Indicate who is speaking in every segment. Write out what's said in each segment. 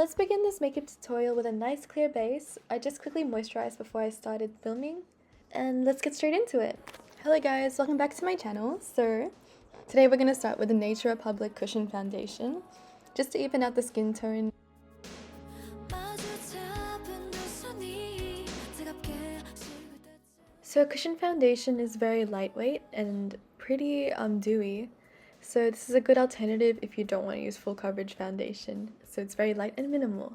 Speaker 1: let's begin this makeup tutorial with a nice clear base. I just quickly moisturized before I started filming, and let's get straight into it. Hello guys, welcome back to my channel. So today we're going to start with the Nature Republic Cushion Foundation, just to even out the skin tone. So Cushion Foundation is very lightweight and pretty dewy. So this is a good alternative if you don't want to use full coverage foundation. So it's very light and minimal.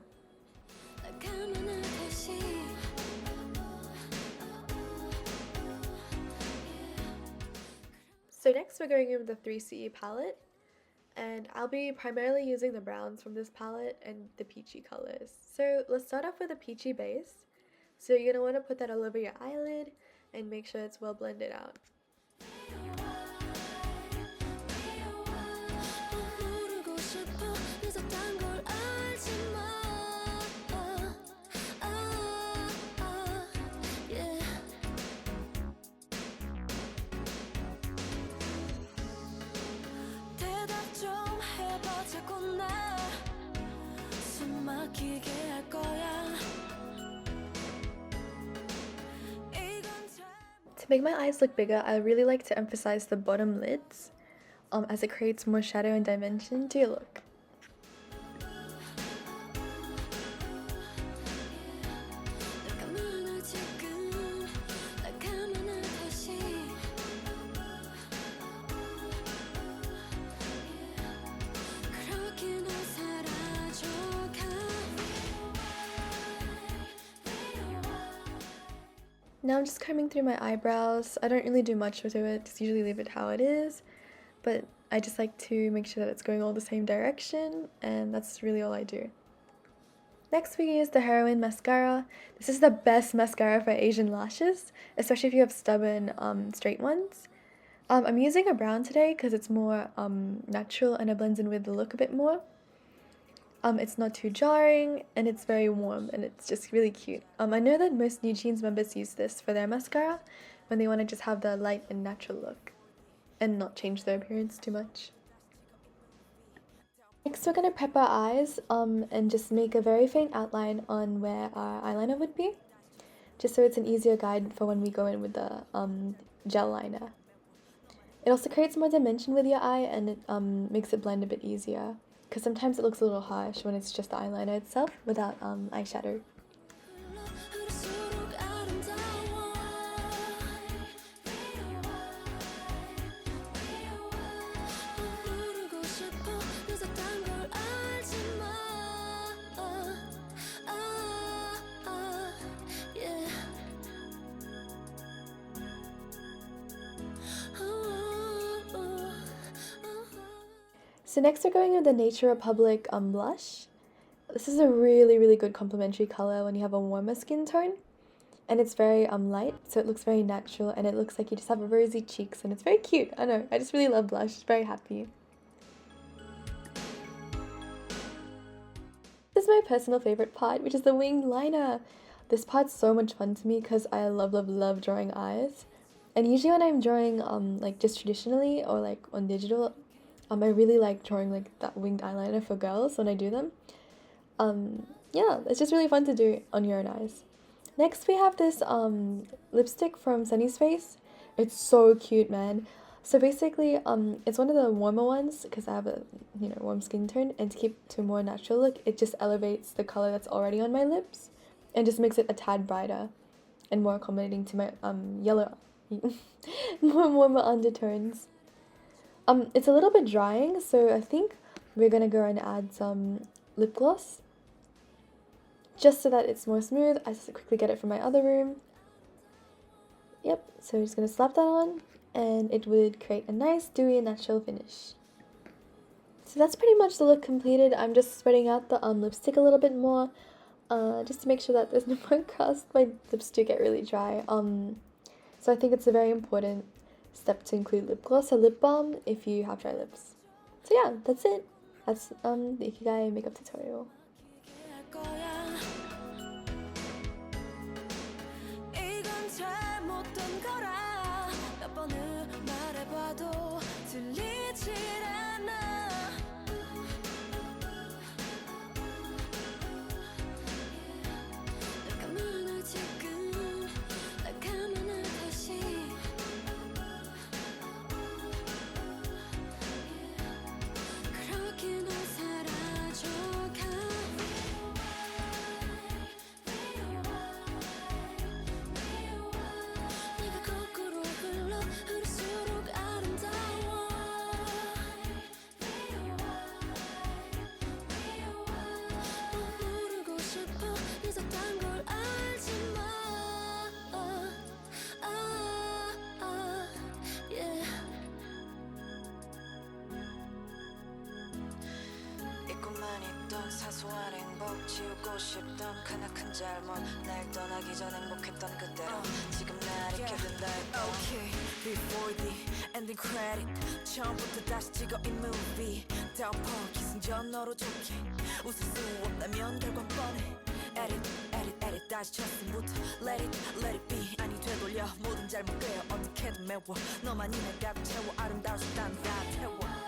Speaker 1: So next we're going in with the 3CE palette. And I'll be primarily using the browns from this palette and the peachy colors. So let's start off with a peachy base. So you're going to want to put that all over your eyelid and make sure it's well blended out. To make my eyes look bigger, I really like to emphasize the bottom lids, as it creates more shadow and dimension to your look. Now I'm just combing through my eyebrows. I don't really do much to it, just usually leave it how it is, but I just like to make sure that it's going all the same direction, and that's really all I do. Next we use the Heroine mascara. This is the best mascara for Asian lashes, especially if you have stubborn straight ones. I'm using a brown today because it's more natural and it blends in with the look a bit more. It's not too jarring, and it's very warm, and it's just really cute. I know that most New Jeans members use this for their mascara when they want to just have the light and natural look and not change their appearance too much. Next we're going to prep our eyes and just make a very faint outline on where our eyeliner would be, just so it's an easier guide for when we go in with the gel liner. It also creates more dimension with your eye, and it makes it blend a bit easier, because sometimes it looks a little harsh when it's just the eyeliner itself without eyeshadow. So next we're going with the Nature Republic blush. This is a really good complementary color when you have a warmer skin tone. And it's very light, so it looks very natural, and it looks like you just have rosy cheeks, and it's very cute. I know, I just really love blush, very happy. This is my personal favorite part, which is the winged liner. This part's so much fun to me because I love drawing eyes. And usually when I'm drawing like just traditionally or like on digital, I really like drawing like that winged eyeliner for girls when I do them. Yeah, it's just really fun to do on your own eyes. Next we have this lipstick from Sunny's Face. It's so cute, man. So basically, it's one of the warmer ones because I have a warm skin tone, and to keep to a more natural look, it just elevates the color that's already on my lips and just makes it a tad brighter and more accommodating to my yellow, more warmer undertones. It's a little bit drying, so I think we're gonna go and add some lip gloss just so that it's more smooth. I just quickly get it from my other room. Yep, so I'm just gonna slap that on, and it would create a nice dewy natural finish. So that's pretty much the look completed. I'm just spreading out the lipstick a little bit more, just to make sure that there's no more crust. My lips do get really dry. So I think it's a very important step to include lip gloss or lip balm if you have dry lips. So yeah, that's it. That's the Ikigai makeup tutorial.
Speaker 2: 너만 있던 사소한 행복 지우고 싶던 크나큰 잘못 날 떠나기 전 행복했던 그대로 지금 날 잊게 된다 해도
Speaker 3: Okay, before the ending credit 처음부터 다시 찍어 이 movie 덮어 기승전 너로 좋게 웃을 수 없다면 결과는 뻔해 Edit, edit, edit 다시 첫승부터 Let it be 아니 되돌려 모든 잘못되어 어떻게든 메워 너만이 날 가득 채워 아름다울 수단 다 태워